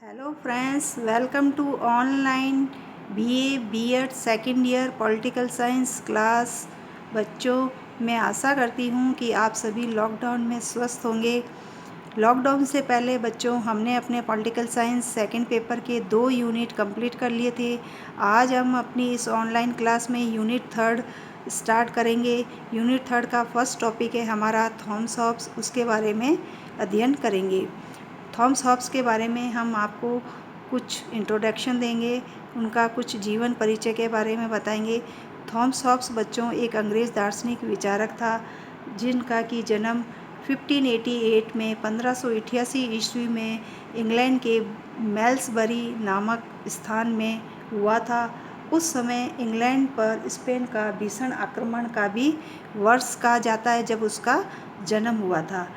Hello friends, welcome to online BA BEd second year political science class. बच्चों, मैं आशा करती हूँ कि आप सभी लॉकडाउन में स्वस्थ होंगे। लॉकडाउन से पहले बच्चों हमने अपने पॉलिटिकल साइंस सेकंड पेपर के 2 यूनिट कंप्लीट कर लिए थे। आज हम अपनी इस ऑनलाइन क्लास में यूनिट थर्ड स्टार्ट करेंगे। यूनिट थर्ड का फर्स्ट टॉपिक है हमारा थॉमस हॉब्स, उसके बारे में अध्ययन करेंगे। थॉमस हॉब्स के बारे में हम आपको कुछ इंट्रोडक्शन देंगे, उनका कुछ जीवन परिचय के बारे में बताएंगे। थॉमस हॉब्स बच्चों एक अंग्रेज़ दार्शनिक विचारक था जिनका कि जन्म 1588 में 1588 ईस्वी में इंग्लैंड के मेल्सबरी नामक स्थान में हुआ था। उस समय इंग्लैंड पर स्पेन का भीषण आक्रमण का भी वर्ष कहा जाता है जब उसका जन्म हुआ था।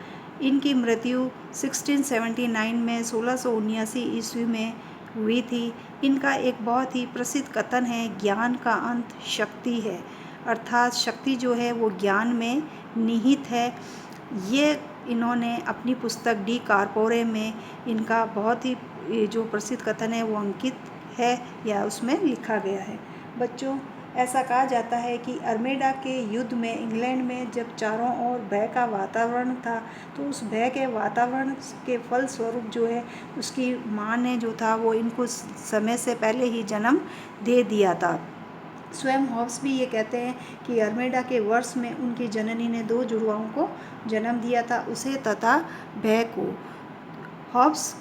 इनकी मृत्यु 1679 में 1679 ईस्वी में हुई थी। इनका एक बहुत ही प्रसिद्ध कथन है, ज्ञान का अंत शक्ति है, अर्थात शक्ति जो है वो ज्ञान में निहित है। ये इन्होंने अपनी पुस्तक डी कार्पोरे में इनका बहुत ही जो प्रसिद्ध कथन है वो अंकित है या उसमें लिखा गया है। बच्चों, ऐसा कहा जाता है कि अल्मेडा के युद्ध में इंग्लैंड में जब चारों ओर भय का वातावरण था तो उस भय के वातावरण के फलस्वरूप जो है उसकी माँ ने जो था वो इनको समय से पहले ही जन्म दे दिया था। स्वयं हॉब्स भी ये कहते हैं कि अल्मेडा के वर्ष में उनकी जननी ने 2 जुड़वाओं को जन्म दिया था, उसे तथा भय को। हॉब्स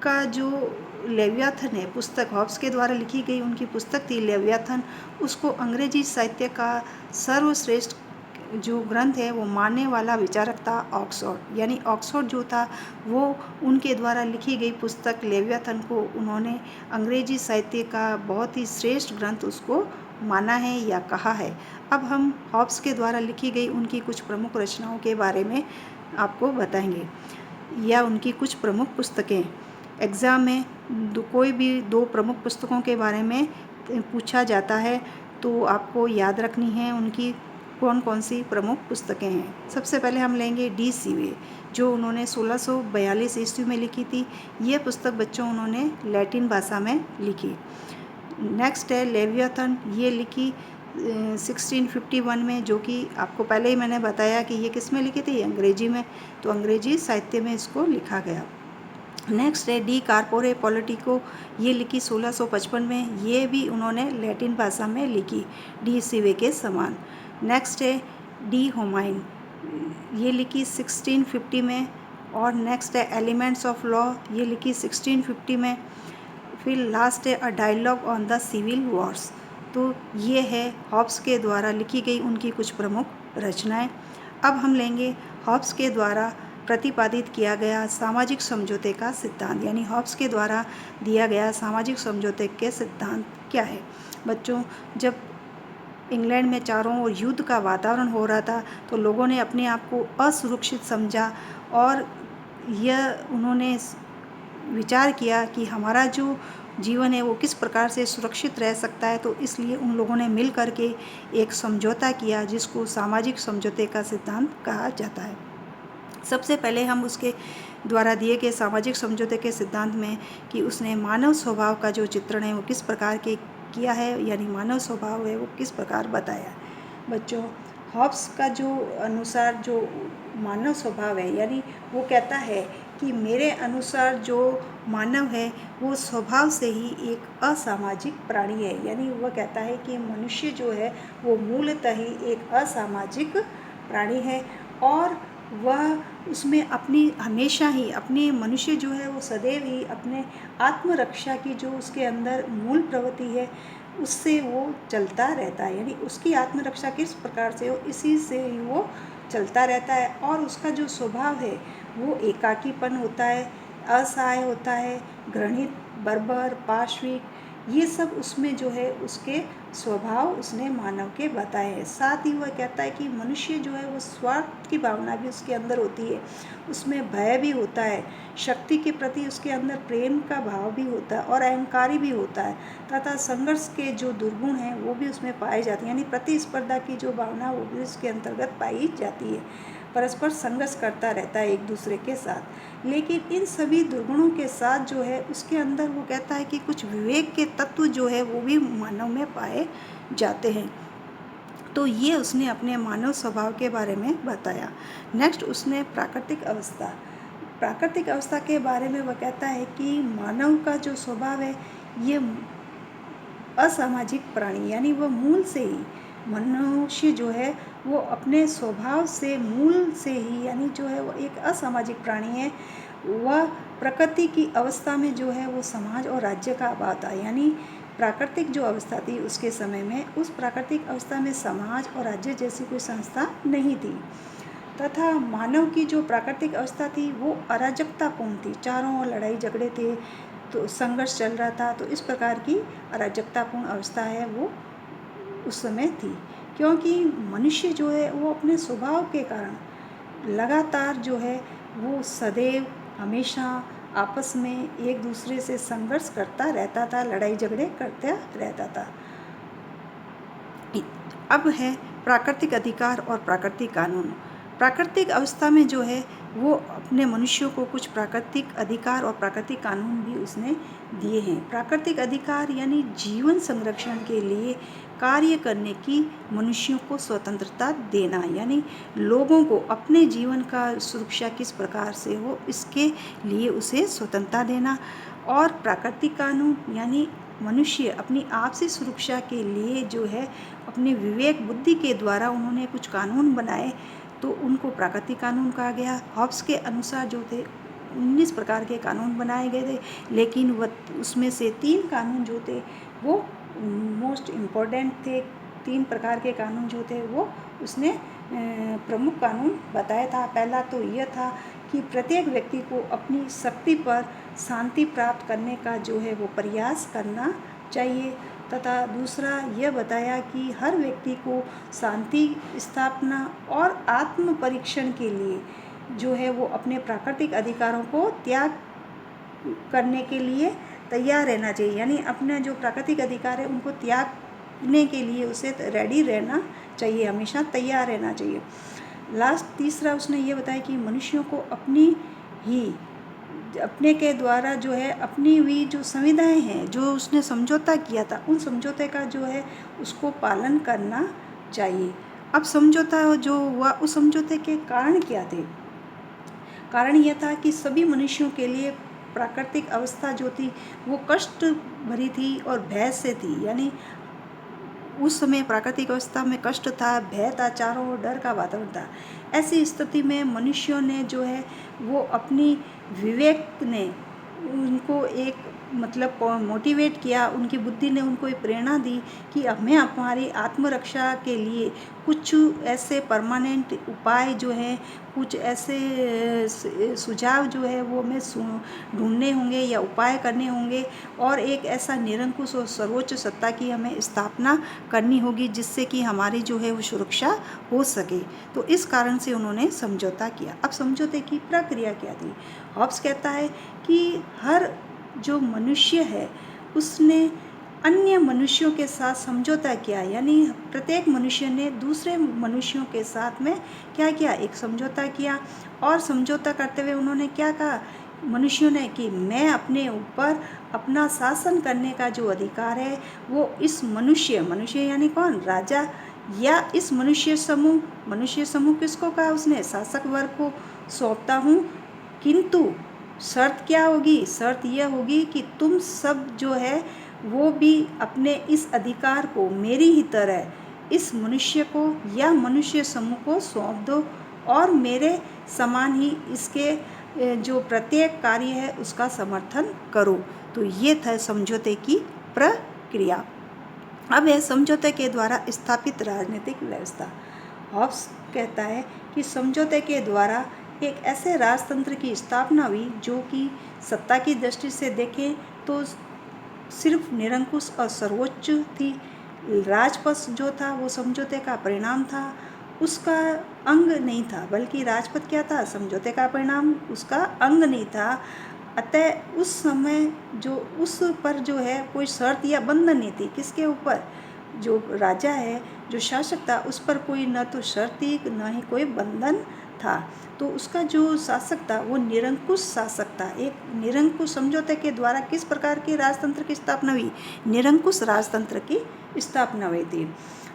का जो लेवियाथन है, पुस्तक हॉब्स के द्वारा लिखी गई उनकी पुस्तक थी लेवियाथन, उसको अंग्रेजी साहित्य का सर्वश्रेष्ठ जो ग्रंथ है वो मानने वाला विचारक था ऑक्सफोर्ड। यानी ऑक्सफोर्ड जो था वो उनके द्वारा लिखी गई पुस्तक लेवियाथन को उन्होंने अंग्रेजी साहित्य का बहुत ही श्रेष्ठ ग्रंथ उसको माना है या कहा है। अब हम हॉब्स के द्वारा लिखी गई उनकी कुछ प्रमुख रचनाओं के बारे में आपको बताएंगे या उनकी कुछ प्रमुख पुस्तकें। एग्ज़ाम में कोई भी 2 प्रमुख पुस्तकों के बारे में पूछा जाता है तो आपको याद रखनी है उनकी कौन कौन सी प्रमुख पुस्तकें हैं। सबसे पहले हम लेंगे डी सीवे, जो उन्होंने 1642 ईस्वी में लिखी थी। ये पुस्तक बच्चों उन्होंने लैटिन भाषा में लिखी। नेक्स्ट है लेवियाथन, ये लिखी 1651 में, जो कि आपको पहले ही मैंने बताया कि ये किस में लिखी थी, अंग्रेजी में, तो अंग्रेजी साहित्य में इसको लिखा गया। नेक्स्ट है डी कार्पोरे पॉलिटिको, ये लिखी 1655 में, ये भी उन्होंने लैटिन भाषा में लिखी डी सीवे के समान। नेक्स्ट है डी होमाइन, ये लिखी 1650 में। और नेक्स्ट है एलिमेंट्स ऑफ लॉ, ये लिखी 1650 में। फिर लास्ट है a dialogue on the civil wars, तो ये है हॉब्स के द्वारा लिखी गई उनकी कुछ प्रमुख रचनाएं। अब हम लेंगे हॉब्स के द्वारा प्रतिपादित किया गया सामाजिक समझौते का सिद्धांत, यानी हॉब्स के द्वारा दिया गया सामाजिक समझौते के सिद्धांत क्या है। बच्चों, जब इंग्लैंड में चारों ओर युद्ध का वातावरण हो रहा था तो लोगों ने अपने आप को असुरक्षित समझा और यह उन्होंने विचार किया कि हमारा जो जीवन है वो किस प्रकार से सुरक्षित रह सकता है, तो इसलिए उन लोगों ने मिल कर के एक समझौता किया जिसको सामाजिक समझौते का सिद्धांत कहा जाता है। सबसे पहले हम उसके द्वारा दिए गए सामाजिक समझौते के सिद्धांत में कि उसने मानव स्वभाव का जो चित्रण है वो किस प्रकार के किया है, यानी मानव स्वभाव है वो किस प्रकार बताया। बच्चों, हॉब्स का जो अनुसार जो मानव स्वभाव है, यानी वो कहता है कि मेरे अनुसार जो मानव है वो स्वभाव से ही एक असामाजिक प्राणी है। यानी वह कहता है कि मनुष्य जो है वो मूलतः ही एक असामाजिक प्राणी है और वह उसमें अपनी हमेशा ही अपने मनुष्य जो है वो सदैव ही अपने आत्मरक्षा की जो उसके अंदर मूल प्रवृत्ति है उससे वो चलता रहता है। यानी उसकी आत्मरक्षा किस प्रकार से हो, इसी से ही वो चलता रहता है। और उसका जो स्वभाव है वो एकाकीपन होता है, असहाय होता है, घृणित, बर्बर, पाशविक, ये सब उसमें जो है उसके स्वभाव उसने मानव के बताए हैं। साथ ही वह कहता है कि मनुष्य जो है वो स्वार्थ की भावना भी उसके अंदर होती है, उसमें भय भी होता है, शक्ति के प्रति उसके अंदर प्रेम का भाव भी होता है और अहंकारी भी होता है, तथा संघर्ष के जो दुर्गुण हैं वो भी उसमें पाए जाते हैं। यानी प्रतिस्पर्धा की जो भावना वो भी उसके अंतर्गत पाई जाती है। परस्पर संघर्ष करता रहता है एक दूसरे के साथ। लेकिन इन सभी दुर्गुणों के साथ जो है उसके अंदर वो कहता है कि कुछ विवेक के तत्व जो है वो भी मानव में पाए जाते हैं। तो ये उसने अपने मानव स्वभाव के बारे में बताया। नेक्स्ट उसने प्राकृतिक अवस्था के बारे में वह कहता है कि मानव का जो स्वभाव है ये असामाजिक प्राणी, यानी वह मूल से ही मनुष्य जो है वो अपने स्वभाव से मूल से ही यानी जो है वो एक असामाजिक प्राणी है। वह प्रकृति की अवस्था में जो है वो समाज और राज्य का अभाव था, यानी प्राकृतिक जो अवस्था थी उसके समय में उस प्राकृतिक अवस्था में समाज और राज्य जैसी कोई संस्था नहीं थी, तथा मानव की जो प्राकृतिक अवस्था थी वो अराजकतापूर्ण थी। चारों ओर लड़ाई झगड़े थे, तो संघर्ष चल रहा था। तो इस प्रकार की अराजकतापूर्ण अवस्था है वो उस समय थी, क्योंकि मनुष्य जो है वो अपने स्वभाव के कारण लगातार जो है वो सदैव हमेशा आपस में एक दूसरे से संघर्ष करता रहता था, लड़ाई झगड़े करता रहता था। अब है प्राकृतिक अधिकार और प्राकृतिक कानून। प्राकृतिक अवस्था में जो है वो अपने मनुष्यों को कुछ प्राकृतिक अधिकार और प्राकृतिक कानून भी उसने दिए हैं। प्राकृतिक अधिकार यानी जीवन संरक्षण के लिए कार्य करने की मनुष्यों को स्वतंत्रता देना, यानी लोगों को अपने जीवन का सुरक्षा किस प्रकार से हो इसके लिए उसे स्वतंत्रता देना। और प्राकृतिक कानून यानी मनुष्य अपनी आपसी सुरक्षा के लिए जो है अपने विवेक बुद्धि के द्वारा उन्होंने कुछ कानून बनाए, तो उनको प्राकृतिक कानून कहा गया। हॉब्स के अनुसार जो थे 19 प्रकार के कानून बनाए गए थे, लेकिन वह उसमें से 3 कानून जो थे वो मोस्ट इम्पोर्टेंट थे। 3 प्रकार के कानून जो थे वो उसने प्रमुख कानून बताया था। पहला तो यह था कि प्रत्येक व्यक्ति को अपनी शक्ति पर शांति प्राप्त करने का जो है वो प्रयास करना चाहिए, तथा दूसरा यह बताया कि हर व्यक्ति को शांति स्थापना और आत्म परीक्षण के लिए जो है वो अपने प्राकृतिक अधिकारों को त्याग करने के लिए तैयार रहना चाहिए, यानी अपना जो प्राकृतिक अधिकार है उनको त्यागने के लिए उसे रेडी रहना चाहिए, हमेशा तैयार रहना चाहिए। लास्ट तीसरा उसने ये बताया कि मनुष्यों को अपने के द्वारा जो है अपनी हुई जो संविधाएं हैं, जो उसने समझौता किया था, उन समझौते का जो है उसको पालन करना चाहिए। अब समझौता जो हुआ उस समझौते के कारण क्या थे? कारण यह था कि सभी मनुष्यों के लिए प्राकृतिक अवस्था जो थी वो कष्ट भरी थी और भय से थी, यानी उस समय प्राकृतिक अवस्था में कष्ट था, भय था, चारों ओर डर का वातावरण था। ऐसी स्थिति में मनुष्यों ने जो है वो अपनी विवेक ने उनको एक मतलब मोटिवेट किया, उनकी बुद्धि ने उनको एक प्रेरणा दी कि हमें हमारी आत्मरक्षा के लिए कुछ ऐसे परमानेंट उपाय जो हैं, कुछ ऐसे सुझाव जो है वो हमें ढूंढने होंगे या उपाय करने होंगे, और एक ऐसा निरंकुश और सर्वोच्च सत्ता की हमें स्थापना करनी होगी जिससे कि हमारी जो है वो सुरक्षा हो सके। तो इस कारण से उन्होंने समझौता किया। अब समझौते की प्रक्रिया क्या थी? हॉब्स कहता है कि हर जो मनुष्य है उसने अन्य मनुष्यों के साथ समझौता किया, यानी प्रत्येक मनुष्य ने दूसरे मनुष्यों के साथ में क्या किया? एक समझौता किया। और समझौता करते हुए उन्होंने क्या कहा मनुष्यों ने कि मैं अपने ऊपर अपना शासन करने का जो अधिकार है वो इस मनुष्य यानी कौन? राजा, या इस मनुष्य समूह किसको कहा उसने? शासक वर्ग को सौंपता हूँ, किंतु शर्त क्या होगी? शर्त यह होगी कि तुम सब जो है वो भी अपने इस अधिकार को मेरी ही तरह इस मनुष्य को या मनुष्य समूह को सौंप दो और मेरे समान ही इसके जो प्रत्येक कार्य है उसका समर्थन करो। तो ये था समझौते की प्रक्रिया। अब है समझौते के द्वारा स्थापित राजनीतिक व्यवस्था। हॉब्स कहता है कि समझौते के द्वारा एक ऐसे राजतंत्र की स्थापना हुई जो कि सत्ता की दृष्टि से देखें तो सिर्फ निरंकुश और सर्वोच्च थी। राजपथ जो था वो समझौते का परिणाम था, उसका अंग नहीं था, बल्कि राजपथ क्या था? समझौते का परिणाम, उसका अंग नहीं था। अतः उस समय जो उस पर जो है कोई शर्त या बंधन नहीं थी। किसके ऊपर? जो राजा है, जो शासक था, उस पर कोई न तो शर्त थी न ही कोई बंधन था। तो उसका जो शासक था वो निरंकुश शासक था। एक निरंकुश समझौते के द्वारा किस प्रकार के राजतंत्र की स्थापना हुई? निरंकुश राजतंत्र की स्थापना हुई थी।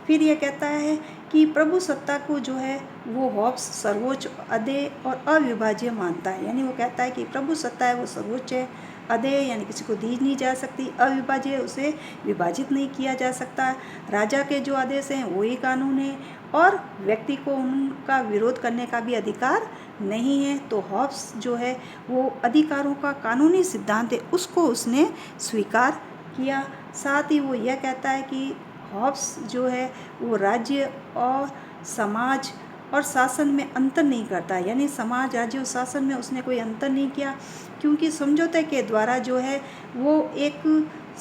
फिर यह कहता है कि प्रभु सत्ता को जो है वो हॉब्स सर्वोच्च, अदेय और अविभाज्य मानता है। यानी वो कहता है कि प्रभु सत्ता है वो सर्वोच्च है, अदेय यानी किसी को दी नहीं जा सकती, अविभाज्य उसे विभाजित नहीं किया जा सकता, राजा के जो आदेश हैं वही कानून है, और व्यक्ति को उनका विरोध करने का भी अधिकार नहीं है। तो हॉब्स जो है वो अधिकारों का कानूनी सिद्धांत है, उसको उसने स्वीकार किया। साथ ही वो यह कहता है कि हॉब्स जो है वो राज्य और समाज और शासन में अंतर नहीं करता। यानी समाज, राज्य और शासन में उसने कोई अंतर नहीं किया, क्योंकि समझौते के द्वारा जो है वो एक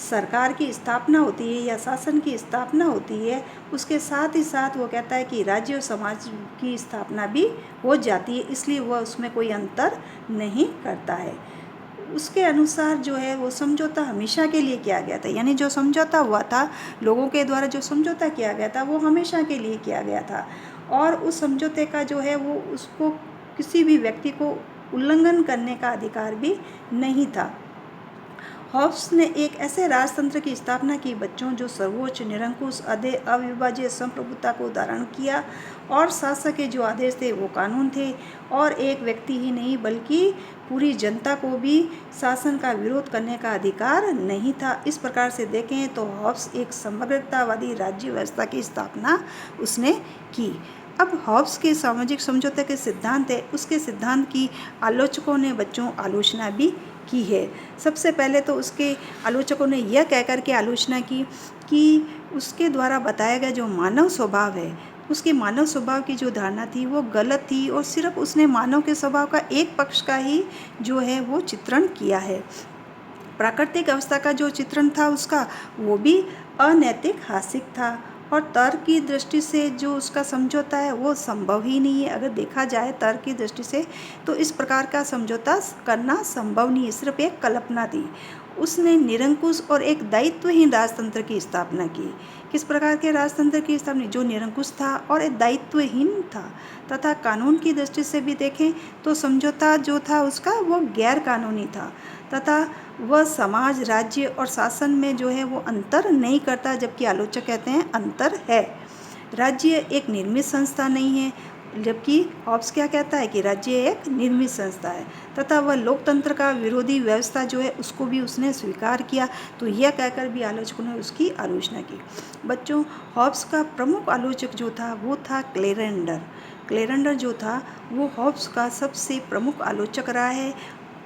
सरकार की स्थापना होती है या शासन की स्थापना होती है। उसके साथ ही साथ वो कहता है कि राज्य और समाज की स्थापना भी हो जाती है, इसलिए वह उसमें कोई अंतर नहीं करता है। उसके अनुसार जो है वो समझौता हमेशा के लिए किया गया था। यानी जो समझौता हुआ था, लोगों के द्वारा जो समझौता किया गया था वो हमेशा के लिए किया गया था, और उस समझौते का जो है वो उसको किसी भी व्यक्ति को उल्लंघन करने का अधिकार भी नहीं था। हॉब्स ने एक ऐसे राजतंत्र की स्थापना की बच्चों जो सर्वोच्च, निरंकुश, अदेय, अविभाज्य संप्रभुता को धारण किया, और शासक के जो आदेश थे वो कानून थे, और एक व्यक्ति ही नहीं बल्कि पूरी जनता को भी शासन का विरोध करने का अधिकार नहीं था। इस प्रकार से देखें तो हॉब्स एक समग्रतावादी राज्य व्यवस्था की स्थापना उसने की। अब हॉब्स के सामाजिक समझौते के सिद्धांत है, उसके सिद्धांत की आलोचकों ने बच्चों आलोचना भी की है। सबसे पहले तो उसके आलोचकों ने यह कहकर के आलोचना की कि उसके द्वारा बताया गया जो मानव स्वभाव है, उसके मानव स्वभाव की जो धारणा थी वो गलत थी, और सिर्फ उसने मानव के स्वभाव का एक पक्ष का ही जो है वो चित्रण किया है। प्राकृतिक अवस्था का जो चित्रण था उसका, वो भी अनैतिक, हास्यिक था, और तर्क की दृष्टि से जो उसका समझौता है वो संभव ही नहीं है। अगर देखा जाए तर्क की दृष्टि से तो इस प्रकार का समझौता करना संभव नहीं है, सिर्फ एक कल्पना थी। उसने निरंकुश और एक दायित्वहीन राजतंत्र की स्थापना की। किस प्रकार के राजतंत्र की स्थापना? जो निरंकुश था और एक दायित्वहीन था, तथा कानून की दृष्टि से भी देखें तो समझौता जो था उसका वो गैर कानूनी था, तथा वह समाज, राज्य और शासन में जो है वो अंतर नहीं करता, जबकि आलोचक कहते हैं अंतर है। राज्य एक निर्मित संस्था नहीं है, जबकि हॉब्स क्या कहता है कि राज्य एक निर्मित संस्था है, तथा वह लोकतंत्र का विरोधी व्यवस्था जो है उसको भी उसने स्वीकार किया। तो यह कहकर भी आलोचकों ने उसकी आलोचना की। बच्चों, हॉब्स का प्रमुख आलोचक जो था वो था क्लेरेंडर। क्लेरेंडर जो था वो हॉब्स का सबसे प्रमुख आलोचक रहा है,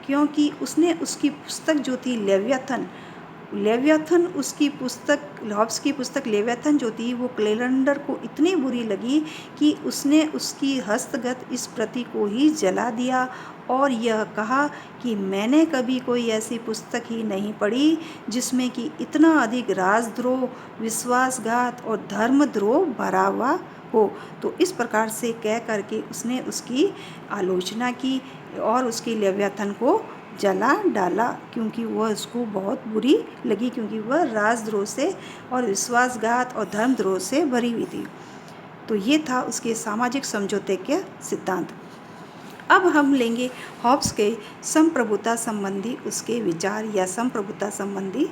क्योंकि उसने उसकी पुस्तक जो थी लेवियाथन उसकी पुस्तक, हॉब्स की पुस्तक लेवियाथन जो थी वो क्लेरेंडर को इतनी बुरी लगी कि उसने उसकी हस्तगत इस प्रति को ही जला दिया, और यह कहा कि मैंने कभी कोई ऐसी पुस्तक ही नहीं पढ़ी जिसमें कि इतना अधिक राजद्रोह, विश्वासघात और धर्मद्रोह भरा हुआ हो। तो इस प्रकार से कह करके उसने उसकी आलोचना की और उसकी लेवियाथन को जला डाला, क्योंकि वह उसको बहुत बुरी लगी, क्योंकि वह राजद्रोह से और विश्वासघात और धर्मद्रोह से भरी हुई थी। तो ये था उसके सामाजिक समझौते के सिद्धांत। अब हम लेंगे हॉब्स के संप्रभुता संबंधी उसके विचार या संप्रभुता संबंधी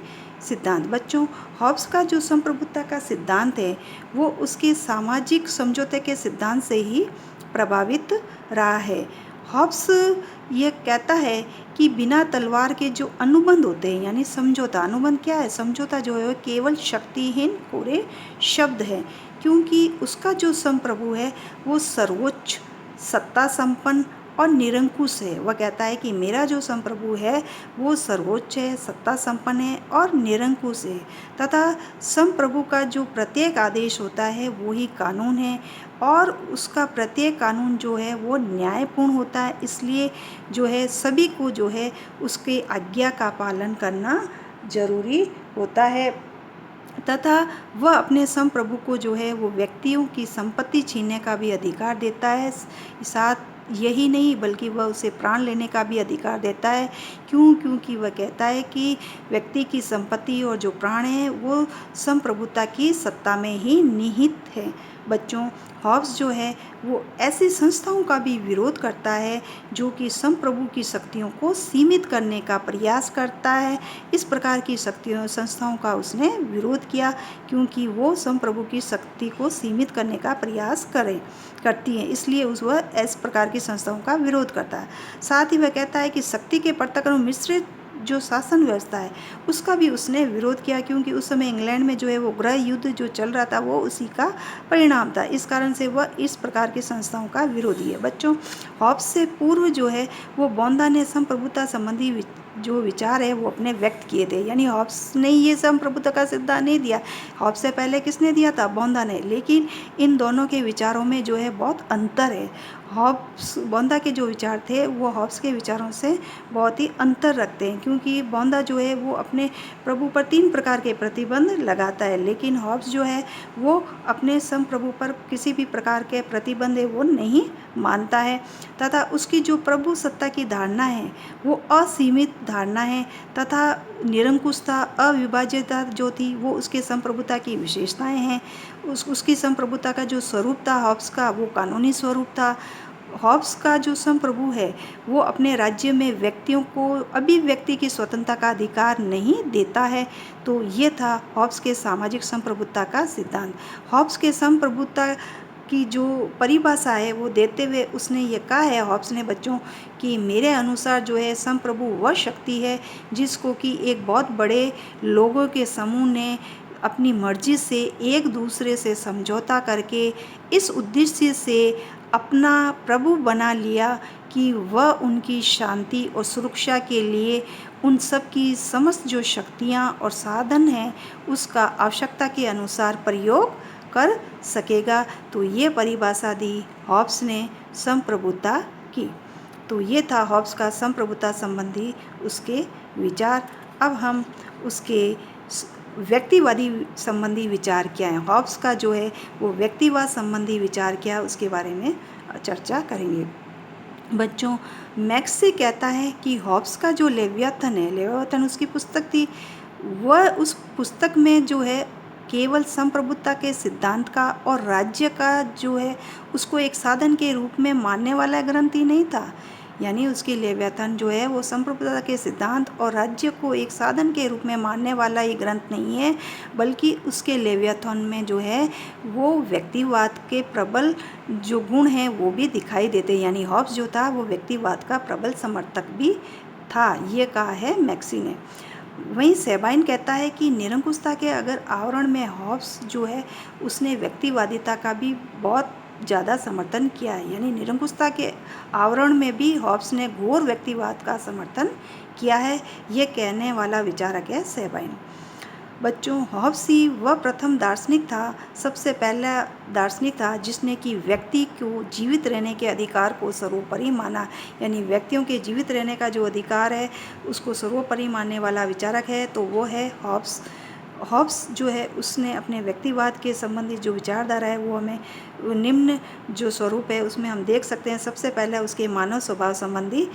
सिद्धांत। बच्चों, हॉब्स का जो संप्रभुता का सिद्धांत है वो उसके सामाजिक समझौते के सिद्धांत से ही प्रभावित रहा है। हॉब्स ये कहता है कि बिना तलवार के जो अनुबंध होते हैं, यानी समझौता, अनुबंध क्या है? समझौता जो है केवल शक्तिहीन कोरे शब्द है, क्योंकि उसका जो संप्रभु है वो सर्वोच्च, सत्ता संपन्न और निरंकुश है। वह कहता है कि मेरा जो संप्रभु है वो सर्वोच्च है, सत्ता संपन्न है और निरंकुश है, तथा संप्रभु का जो प्रत्येक आदेश होता है वो ही कानून है, और उसका प्रत्येक कानून जो है वो न्यायपूर्ण होता है। इसलिए जो है सभी को जो है उसके आज्ञा का पालन करना जरूरी होता है, तथा वह अपने संप्रभु को जो है वो व्यक्तियों की संपत्ति छीनने का भी अधिकार देता है। साथ यही नहीं बल्कि वह उसे प्राण लेने का भी अधिकार देता है, क्योंकि वह कहता है कि व्यक्ति की संपत्ति और जो प्राण है वो संप्रभुता की सत्ता में ही निहित है। बच्चों, हॉब्स जो है वो ऐसी संस्थाओं का भी विरोध करता है जो कि संप्रभु की शक्तियों को सीमित करने का प्रयास करता है। इस प्रकार की संस्थाओं का उसने विरोध किया क्योंकि वो संप्रभु की शक्ति को सीमित करने का प्रयास करती हैं, इसलिए वह इस प्रकार की संस्थाओं का विरोध करता है। साथ ही वह कहता है कि शक्ति के पृथक्करण मिश्रित जो शासन व्यवस्था है उसका भी उसने विरोध किया क्योंकि उस समय इंग्लैंड में जो है वो गृह युद्ध जो चल रहा था वो उसी का परिणाम था। इस कारण से वह इस प्रकार की संस्थाओं का विरोधी है। बच्चों, हॉब्स से पूर्व जो है वो बौंदा ने संप्रभुता संबंधी जो विचार है वो अपने व्यक्त किए थे, यानी हॉब्स ने ये संप्रभुता का सिद्धांत नहीं दिया। हॉब्स से पहले किसने दिया था? बौंदा ने। लेकिन इन दोनों के विचारों में जो है बहुत अंतर है। बौंदा के जो विचार थे वो हॉब्स के विचारों से बहुत ही अंतर रखते हैं क्योंकि बौंदा जो है वो अपने प्रभु पर 3 प्रकार के प्रतिबंध लगाता है, लेकिन हॉब्स जो है वो अपने संप्रभु पर किसी भी प्रकार के प्रतिबंध वो नहीं मानता है तथा उसकी जो प्रभु सत्ता की धारणा है वो असीमित धारणा है तथा निरंकुशता, अविभाज्यता जो थी वो उसके संप्रभुता की विशेषताएं हैं। उसकी संप्रभुता का जो स्वरूप था हॉब्स का वो कानूनी स्वरूप था। हॉब्स का जो संप्रभु है वो अपने राज्य में व्यक्तियों को अभिव्यक्ति की स्वतंत्रता का अधिकार नहीं देता है। तो ये था हॉब्स के सामाजिक संप्रभुता का सिद्धांत। हॉब्स के संप्रभुता की जो परिभाषा है वो देते हुए उसने ये कहा है हॉब्स ने बच्चों कि मेरे अनुसार जो है संप्रभु वह शक्ति है जिसको कि एक बहुत बड़े लोगों के समूह ने अपनी मर्जी से एक दूसरे से समझौता करके इस उद्देश्य से अपना प्रभु बना लिया कि वह उनकी शांति और सुरक्षा के लिए उन सब की समस्त जो शक्तियाँ और साधन हैं उसका आवश्यकता के अनुसार प्रयोग कर सकेगा। तो ये परिभाषा दी हॉब्स ने संप्रभुता की। तो ये था हॉब्स का संप्रभुता संबंधी उसके विचार। अब हम उसके व्यक्तिवादी संबंधी विचार क्या है, हॉब्स का जो है वो व्यक्तिवाद संबंधी विचार क्या है उसके बारे में चर्चा करेंगे। बच्चों, मैक्सी कहता है कि हॉब्स का जो लेवियाथन है, लेवियाथन उसकी पुस्तक थी, वह उस पुस्तक में जो है केवल संप्रभुता के सिद्धांत का और राज्य का जो है उसको एक साधन के रूप में मानने वाला ग्रंथ ही नहीं था। यानी उसकी लेवियाथन जो है वो संप्रभुता के सिद्धांत और राज्य को एक साधन के रूप में मानने वाला ये ग्रंथ नहीं है, बल्कि उसके लेवियाथन में जो है वो व्यक्तिवाद के प्रबल जो गुण हैं वो भी दिखाई देते। यानी हॉब्स जो था वो व्यक्तिवाद का प्रबल समर्थक भी था, ये कहा है मैक्सी ने। वहीं सेबाइन कहता है कि निरंकुशता के अगर आवरण में हॉब्स जो है उसने व्यक्तिवादिता का भी बहुत ज़्यादा समर्थन किया है। यानी निरंकुशता के आवरण में भी हॉब्स ने घोर व्यक्तिवाद का समर्थन किया है, ये कहने वाला विचारक है सेबाइन। बच्चों, हॉब्स ही वह प्रथम दार्शनिक था, सबसे पहला दार्शनिक था जिसने कि व्यक्ति को जीवित रहने के अधिकार को सर्वोपरि माना। यानी व्यक्तियों के जीवित रहने का जो अधिकार है उसको सर्वोपरि मानने वाला विचारक है, तो वो है हॉब्स। हॉब्स जो है उसने अपने व्यक्तिवाद के संबंधित जो विचारधारा है वो हमें निम्न जो स्वरूप है उसमें हम देख सकते हैं। सबसे पहले उसके मानव स्वभाव संबंधी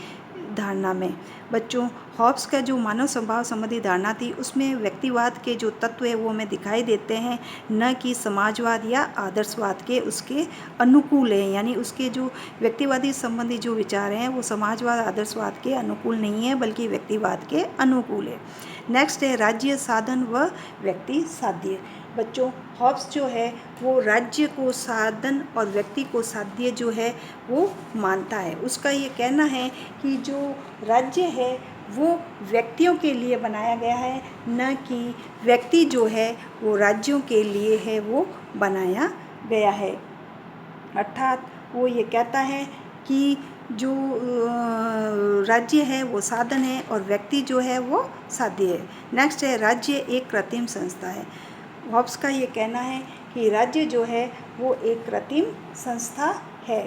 धारणा में बच्चों, हॉब्स का जो मानव स्वभाव संबंधी धारणा थी उसमें व्यक्तिवाद के जो तत्व है वो हमें दिखाई देते हैं, न कि समाजवाद या आदर्शवाद के उसके अनुकूल हैं। यानी उसके जो व्यक्तिवादी संबंधी जो विचार हैं वो समाजवाद आदर्शवाद के अनुकूल नहीं है बल्कि व्यक्तिवाद के अनुकूल है। नेक्स्ट है राज्य साधन व व्यक्ति साध्य। बच्चों, हॉब्स जो है वो राज्य को साधन और व्यक्ति को साध्य जो है वो मानता है। उसका ये कहना है कि जो राज्य है वो व्यक्तियों के लिए बनाया गया है, न कि व्यक्ति जो है वो राज्यों के लिए है वो बनाया गया है। अर्थात वो ये कहता है कि जो राज्य है वो साधन है और व्यक्ति जो है वो साध्य है। नेक्स्ट है राज्य एक कृत्रिम संस्था है। हॉब्स का ये कहना है कि राज्य जो है वो एक कृत्रिम संस्था है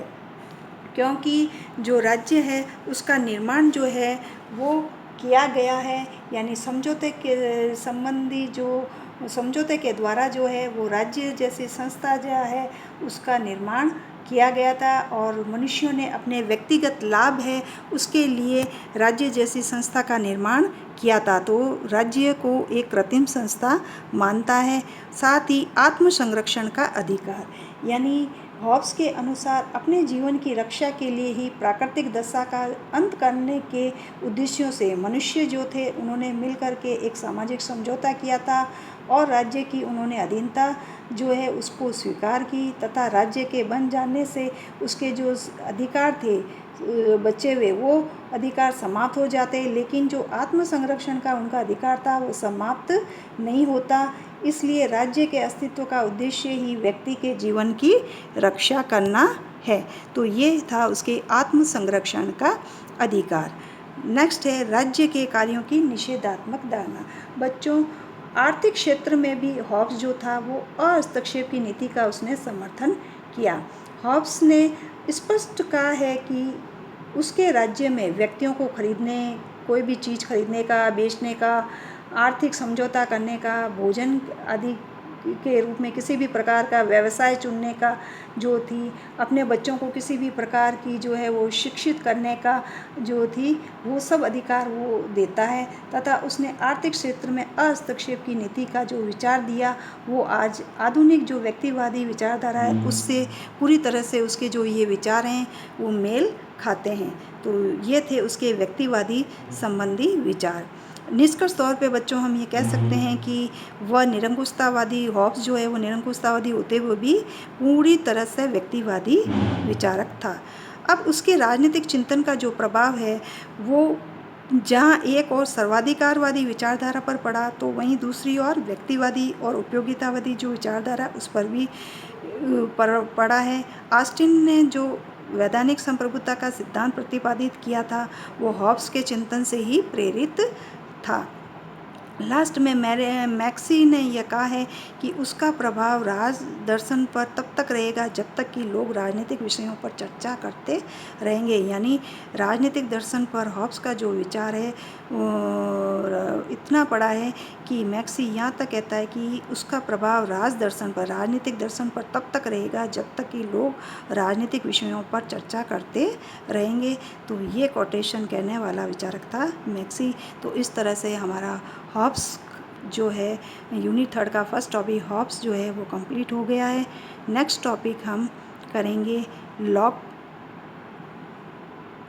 क्योंकि जो राज्य है उसका निर्माण जो है वो किया गया है, यानी समझौते के संबंधी जो समझौते के द्वारा जो है वो राज्य जैसी संस्था जो है उसका निर्माण किया गया था और मनुष्यों ने अपने व्यक्तिगत लाभ है उसके लिए राज्य जैसी संस्था का निर्माण किया था। तो राज्य को एक कृत्रिम संस्था मानता है। साथ ही आत्म संरक्षण का अधिकार, यानी हॉब्स के अनुसार अपने जीवन की रक्षा के लिए ही प्राकृतिक दशा का अंत करने के उद्देश्यों से मनुष्य जो थे उन्होंने मिलकर के एक सामाजिक समझौता किया था और राज्य की उन्होंने अधीनता जो है उसको स्वीकार की तथा राज्य के बन जाने से उसके जो अधिकार थे बचे हुए वो अधिकार समाप्त हो जाते, लेकिन जो आत्म संरक्षण का उनका अधिकार था वो समाप्त नहीं होता। इसलिए राज्य के अस्तित्व का उद्देश्य ही व्यक्ति के जीवन की रक्षा करना है। तो ये था उसके आत्म संरक्षण का अधिकार। नेक्स्ट है राज्य के कार्यों की निषेधात्मक धारणा। बच्चों, आर्थिक क्षेत्र में भी हॉब्स जो था वो हस्तक्षेप की नीति का उसने समर्थन किया। हॉब्स ने स्पष्ट कहा है कि उसके राज्य में व्यक्तियों को खरीदने, कोई भी चीज़ खरीदने का, बेचने का, आर्थिक समझौता करने का, भोजन आदि के रूप में किसी भी प्रकार का व्यवसाय चुनने का जो थी, अपने बच्चों को किसी भी प्रकार की जो है वो शिक्षित करने का जो थी वो सब अधिकार वो देता है तथा उसने आर्थिक क्षेत्र में हस्तक्षेप की नीति का जो विचार दिया वो आज आधुनिक जो व्यक्तिवादी विचारधारा है उससे पूरी तरह से उसके जो ये विचार हैं वो मेल खाते हैं। तो ये थे उसके व्यक्तिवादी संबंधी विचार। निष्कर्ष तौर पे बच्चों हम ये कह सकते हैं कि वह निरंकुशतावादी, हॉब्स जो है वो निरंकुशतावादी होते हुए भी पूरी तरह से व्यक्तिवादी विचारक था। अब उसके राजनीतिक चिंतन का जो प्रभाव है वो जहाँ एक और सर्वाधिकारवादी विचारधारा पर पड़ा तो वहीं दूसरी ओर व्यक्तिवादी और उपयोगितावादी जो विचारधारा उस पर भी पड़ा है। ऑस्टिन ने जो वैधानिक संप्रभुता का सिद्धांत प्रतिपादित किया था वो हॉब्स के चिंतन से ही प्रेरित था। लास्ट में मैक्सी ने यह कहा है कि उसका प्रभाव राज दर्शन पर तब तक रहेगा जब तक कि लोग राजनीतिक विषयों पर चर्चा करते रहेंगे। यानी राजनीतिक दर्शन पर हॉब्स का जो विचार है इतना बड़ा है कि मैक्सी यहाँ तक कहता है कि उसका प्रभाव राज दर्शन पर, राजनीतिक दर्शन पर तब तक रहेगा जब तक कि लोग राजनीतिक विषयों पर चर्चा करते रहेंगे। तो ये कोटेशन कहने वाला विचारक था मैक्सी। तो इस तरह से हमारा हॉब्स जो है यूनिट 3 का फर्स्ट टॉपिक हॉब्स जो है वो कंप्लीट हो गया है। नेक्स्ट टॉपिक हम करेंगे लॉक